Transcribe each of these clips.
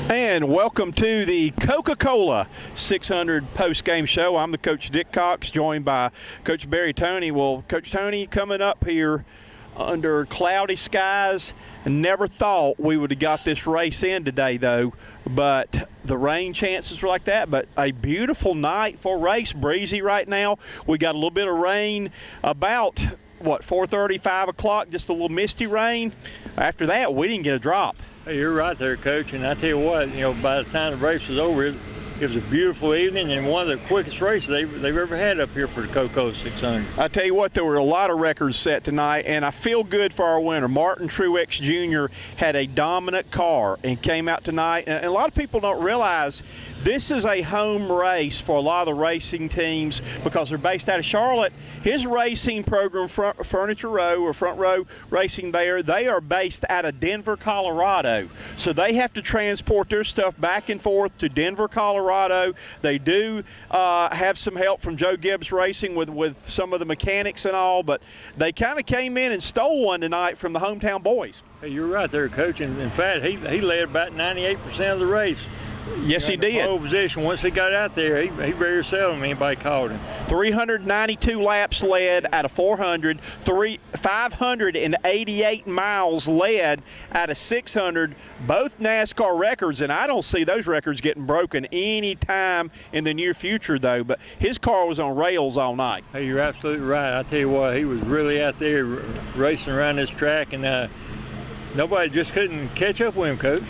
And welcome to the Coca-Cola 600 post-game show. I'm the Coach Dick Cox, joined by Coach Barry Toney. Well, Coach Toney, coming up here under cloudy skies. Never thought we would have got this race in today, though. But the rain chances were like that. But a beautiful night for a race. Breezy right now. We got a little bit of rain about, 4:30, 5 o'clock, just a little misty rain. After that, we didn't get a drop. Hey, you're right there, Coach, and I tell you what, by the time the race was over, it was a beautiful evening and one of the quickest races they've ever had up here for the Coca-Cola 600. I tell you what, there were a lot of records set tonight, and I feel good for our winner. Martin Truex Jr. had a dominant car and came out tonight, and a lot of people don't realize this is a home race for a lot of the racing teams because they're based out of Charlotte. His racing program, Furniture Row or Front Row Racing there, they are based out of Denver, Colorado. So they have to transport their stuff back and forth to Denver, Colorado. They do have some help from Joe Gibbs Racing with some of the mechanics and all, but they kind of came in and stole one tonight from the hometown boys. Hey, you're right there, Coach. And in fact, he led about 98% of the race. Yes, he did. Pole position. Once he got out there, he very seldom anybody called him. 392 laps led out of 400, 588 miles led out of 600, both NASCAR records, and I don't see those records getting broken any time in the near future, though. But his car was on rails all night. Hey, you're absolutely right. I tell you what, he was really out there racing around this track, and nobody just couldn't catch up with him, Coach.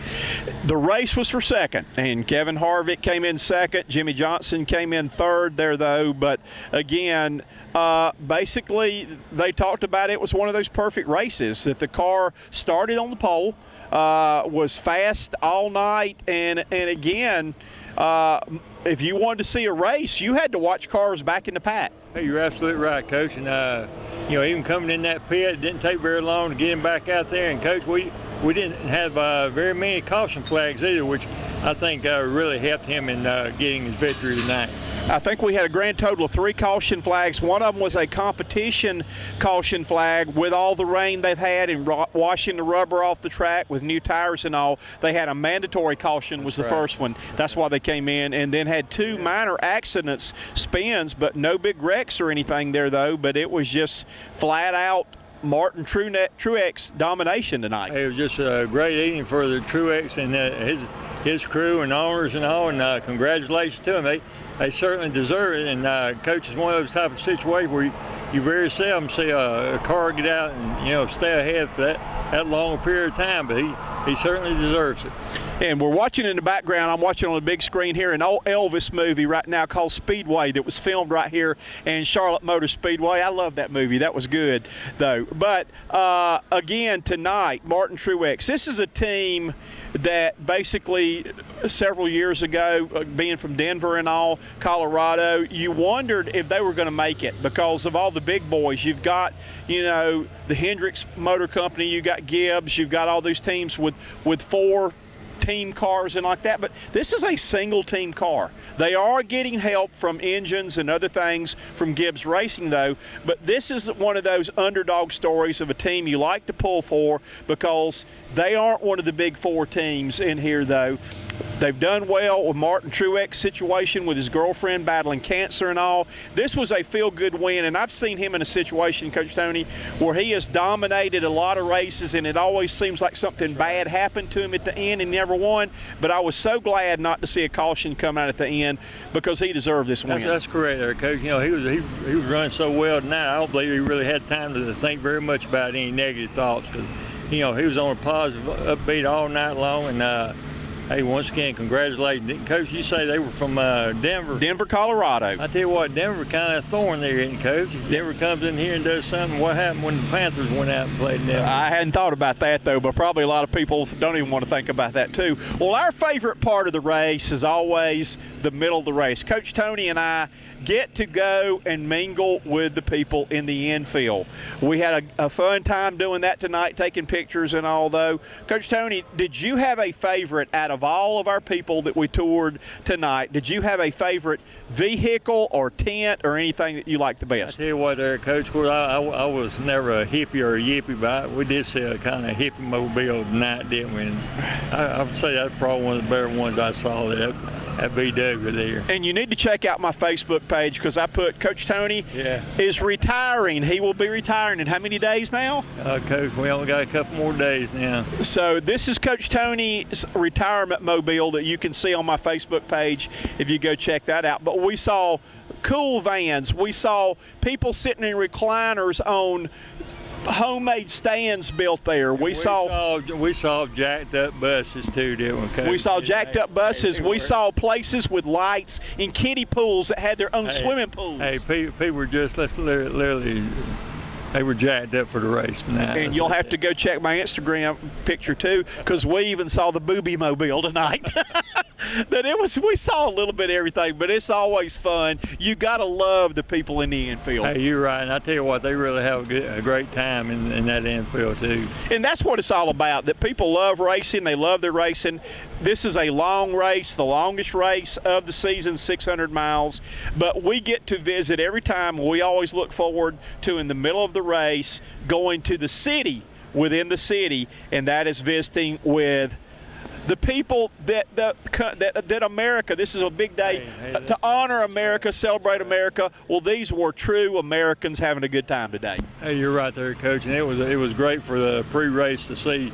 The race was for second, and Kevin Harvick came in second. Jimmy Johnson came in third there, though. But, again, basically they talked about it was one of those perfect races, that the car started on the pole, was fast all night, and again, if you wanted to see a race, you had to watch cars back in the pack. Hey, you're absolutely right, Coach. And, even coming in that pit, it didn't take very long to get him back out there. And, Coach, we didn't have very many caution flags either, which I think really helped him in getting his victory tonight. I think we had a grand total of 3 caution flags. One of them was a competition caution flag with all the rain they've had and washing the rubber off the track with new tires and all. They had a mandatory caution was the first one. That's why they came in, and then had 2 minor accidents, spins, but no big wrecks or anything there, though. But it was just flat out Martin Truex domination tonight. It was just a great evening for the Truex and his crew and owners and all, and congratulations to them. They certainly deserve it, and Coach, is one of those type of situations where you very seldom see a car get out and stay ahead for that long a period of time, but he certainly deserves it. And we're watching in the background, I'm watching on the big screen here, an old Elvis movie right now called Speedway that was filmed right here in Charlotte Motor Speedway. I love that movie. That was good, though. But, again, tonight, Martin Truex, this is a team that basically several years ago, being from Denver and all, Colorado, you wondered if they were going to make it because of all the big boys. You've got, the Hendricks Motor Company, you've got Gibbs, you've got all these teams with 4 team cars and like that, but this is a single team car. They are getting help from engines and other things from Gibbs Racing, though, but this is one of those underdog stories of a team you like to pull for because they aren't one of the big 4 teams in here, though. They've done well with Martin Truex's situation with his girlfriend battling cancer and all. This was a feel-good win, and I've seen him in a situation, Coach Toney, where he has dominated a lot of races, and it always seems like something bad happened to him at the end and never won. But I was so glad not to see a caution come out at the end because he deserved this win. That's correct there, Coach. He was running so well tonight, I don't believe he really had time to think very much about any negative thoughts because, he was on a positive upbeat all night long, and hey, once again, congratulations. Coach, you say they were from Denver. Denver, Colorado. I tell you what, Denver kind of a thorn there, isn't it, Coach? If Denver comes in here and does something, what happened when the Panthers went out and played Denver? I hadn't thought about that, though, but probably a lot of people don't even want to think about that, too. Well, our favorite part of the race is always the middle of the race. Coach Toney and I get to go and mingle with the people in the infield. We had a fun time doing that tonight, taking pictures and all, though. Coach Toney, did you have a favorite out of of all of our people that we toured tonight, did you have a favorite vehicle or tent or anything that you liked the best? I tell you what, there, Coach. Of course, I was never a hippie or a yippie, but we did see a kind of hippie mobile tonight, didn't we? And I would say that's probably one of the better ones I saw that VW there. And you need to check out my Facebook page because I put Coach Toney is retiring. He will be retiring in how many days now? Coach, we only got a couple more days now. So this is Coach Toney's retirement mobile that you can see on my Facebook page if you go check that out. But we saw cool vans. We saw people sitting in recliners on homemade stands built there. We saw jacked up buses too, didn't we, Coach? We saw jacked up buses. We saw places with lights and kiddie pools that had their own swimming pools. Hey, people were just literally, they were jacked up for the race tonight. And you'll have to go check my Instagram picture too, because we even saw the booby mobile tonight. We saw a little bit of everything, but it's always fun. You gotta love the people in the infield. Hey, you're right, and I tell you what, they really have a great time in that infield too. And that's what it's all about. That people love racing. They love their racing. This is a long race, the longest race of the season, 600 miles. But we get to visit every time. We always look forward to, in the middle of the race, going to the city, within the city, and that is visiting with the people that America, this is a big day to honor America, celebrate America. Well, these were true Americans having a good time today. Hey, you're right there, Coach, and it was great for the pre-race to see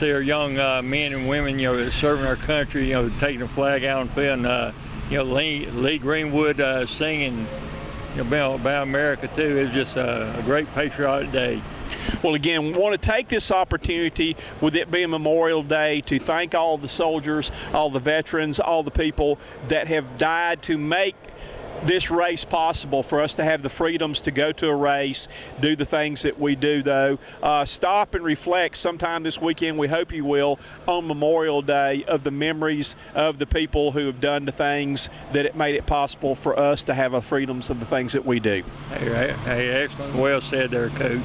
our young men and women, serving our country, taking the flag out on the field, and Lee Greenwood singing about America too. It was just a great patriotic day. Well, again, we want to take this opportunity, with it being Memorial Day, to thank all the soldiers, all the veterans, all the people that have died to make this race possible, for us to have the freedoms to go to a race, do the things that we do, though. Stop and reflect sometime this weekend, we hope you will, on Memorial Day, of the memories of the people who have done the things that it made it possible for us to have the freedoms of the things that we do. Hey, excellent. Well said there, Coach.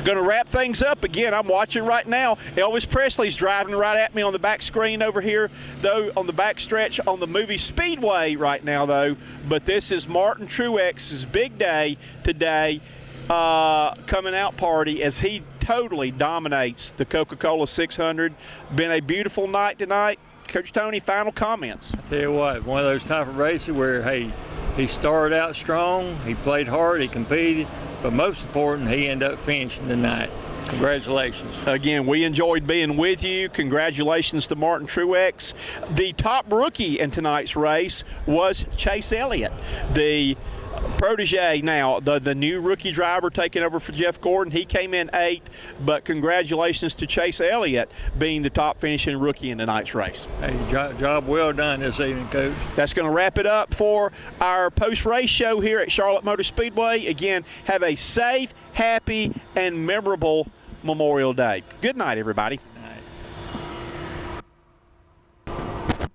Going to wrap things up. Again, I'm watching right now. Elvis Presley's driving right at me on the back screen over here, though, on the back stretch on the movie Speedway right now, though. But this is Martin Truex's big day today, coming out party, as he totally dominates the Coca-Cola 600. Been a beautiful night tonight. Coach Toney, final comments. I tell you what, one of those type of races where, hey, he started out strong, he played hard, he competed, but most important, he ended up finishing tonight. Congratulations. Again, we enjoyed being with you. Congratulations to Martin Truex. The top rookie in tonight's race was Chase Elliott, the protege now, the new rookie driver taking over for Jeff Gordon. He came in 8th, but congratulations to Chase Elliott being the top finishing rookie in tonight's race. Hey, job well done this evening, Coach. That's going to wrap it up for our post-race show here at Charlotte Motor Speedway. Again, have a safe, happy, and memorable Memorial Day. Good night, everybody.